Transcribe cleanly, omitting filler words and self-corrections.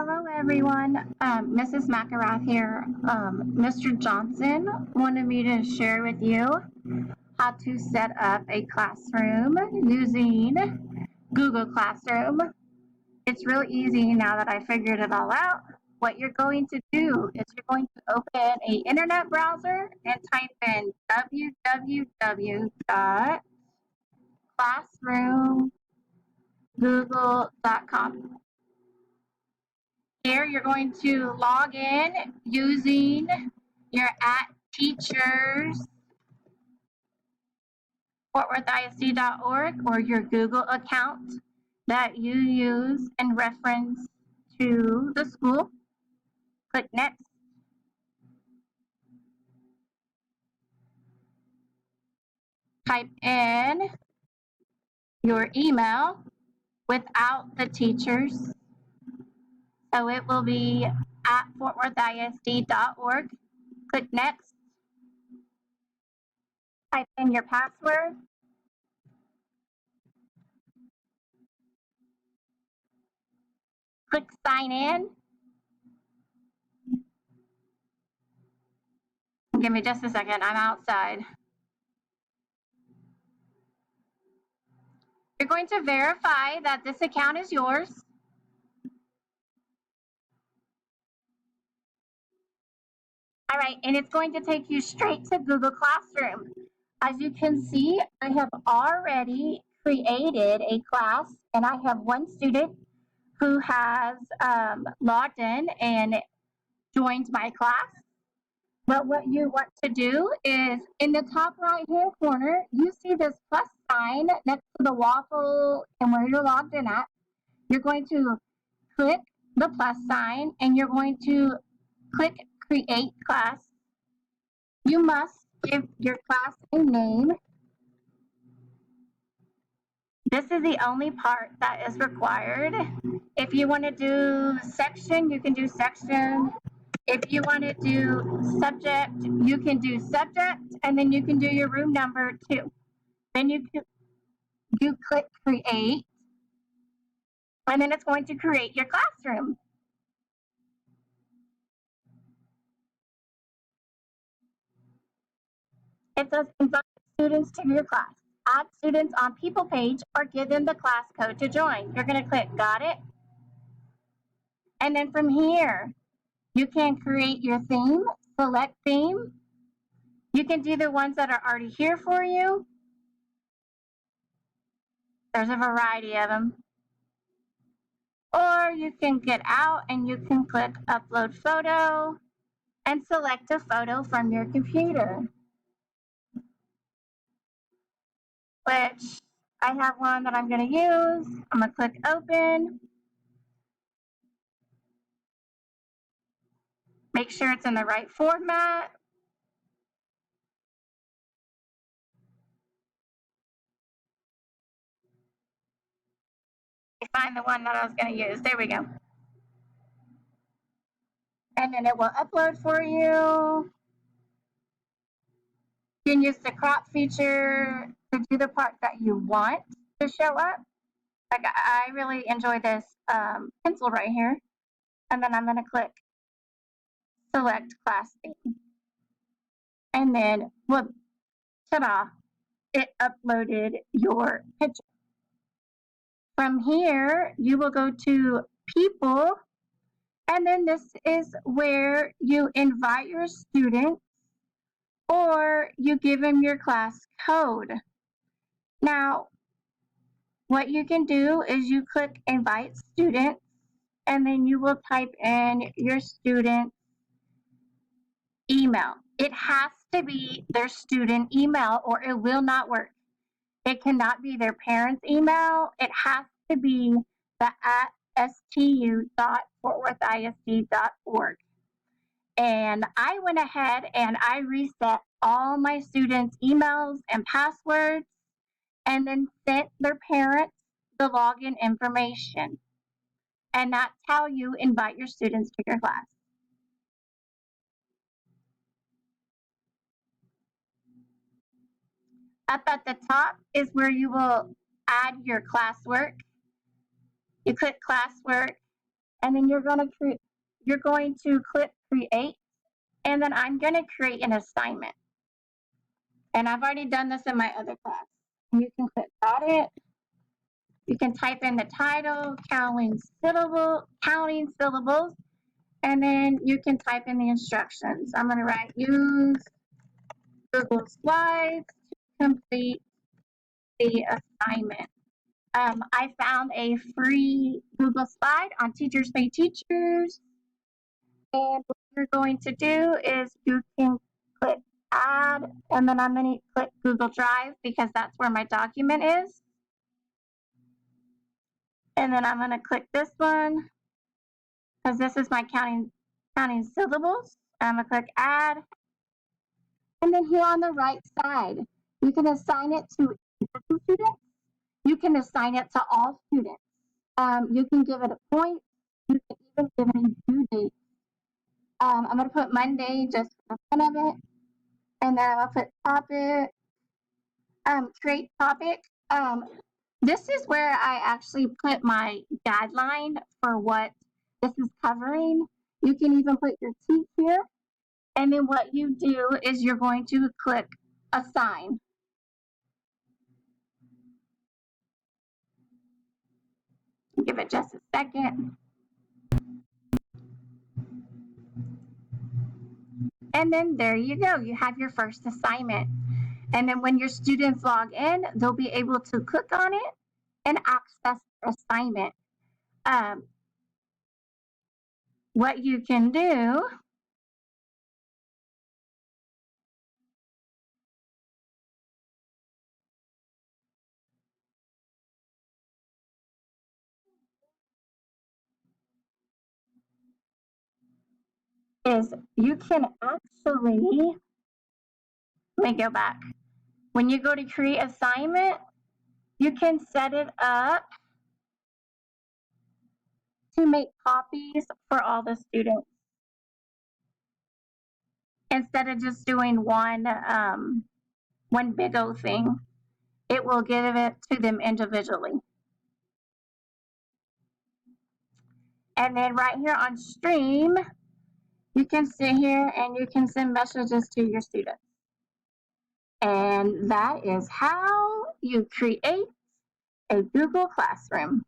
Hello, everyone. Mrs. McElrath here. Mr. Johnson wanted me to share with you how to set up a classroom using Google Classroom. It's real easy now that I figured it all out. What you're going to do is you're going to open an internet browser and type in www.classroomgoogle.com. Here, you're going to log in using your @teachers.fortworthisd.org or your Google account that you use in reference to the school. Click Next. Type in your email without the teachers. So it will be @fortworthisd.org. Click Next. Type in your password. Click Sign In. Give me just a second. I'm outside. You're going to verify that this account is yours. All right, and it's going to take you straight to Google Classroom. As you can see, I have already created a class, and I have one student who has logged in and joined my class. But what you want to do is in the top right hand corner, you see this plus sign next to the waffle and where you're logged in at. You're going to click the plus sign and you're going to click Create Class. You must give your class a name. This is the only part that is required. If you want to do section, you can do section. If you want to do subject, you can do subject, and then you can do your room number too. Then you click Create, and then it's going to create your classroom. It says invite students to your class. Add students on people page or give them the class code to join. You're going to click Got It. And then from here, you can create your theme, select theme. You can do the ones that are already here for you. There's a variety of them. Or you can get out and you can click Upload Photo and select a photo from your computer. Which I have one that I'm going to use. I'm going to click Open. Make sure it's in the right format. Find the one that I was going to use. There we go. And then it will upload for you. You can use the crop feature to do the part that you want to show up. Like I really enjoy this pencil right here. And then I'm going to click Select Class Theme. And then, whoop, ta-da, it uploaded your picture. From here, you will go to People, and then this is where you invite your students or you give them your class code. Now, what you can do is you click Invite Students, and then you will type in your student's email. It has to be their student email or it will not work. It cannot be their parents' email. It has to be the @stu.fortworthisd.org. And I went ahead and I reset all my students' emails and passwords and then sent their parents the login information. And that's how you invite your students to your class. Up at the top is where you will add your classwork. You click classwork, and then you're going to click create, and then I'm going to create an assignment. And I've already done this in my other class. You can click got it. You can type in the title, counting syllables, and then you can type in the instructions. I'm going to write use Google Slides to complete the assignment. I found a free Google slide on Teachers Pay Teachers. And what you're going to do is you can click add, and then I'm going to click Google Drive because that's where my document is. And then I'm going to click this one because this is my counting syllables. I'm going to click add. And then here on the right side, you can assign it to individual students. You can assign it to all students. You can give it a point. You can even give it a due date. I'm going to put Monday just for the fun of it. And then I'll put topic, create topic. This is where I actually put my guideline for what this is covering. You can even put your T here. And then what you do is you're going to click assign. Give it just a second. And then there you go. You have your first assignment. And then when your students log in, they'll be able to click on it and access the assignment. What you can do is you can actually, let me go back. When you go to create assignment, you can set it up to make copies for all the students instead of just doing one big old thing. It will give it to them individually. And then right here on stream, you can sit here and you can send messages to your students. And that is how you create a Google Classroom.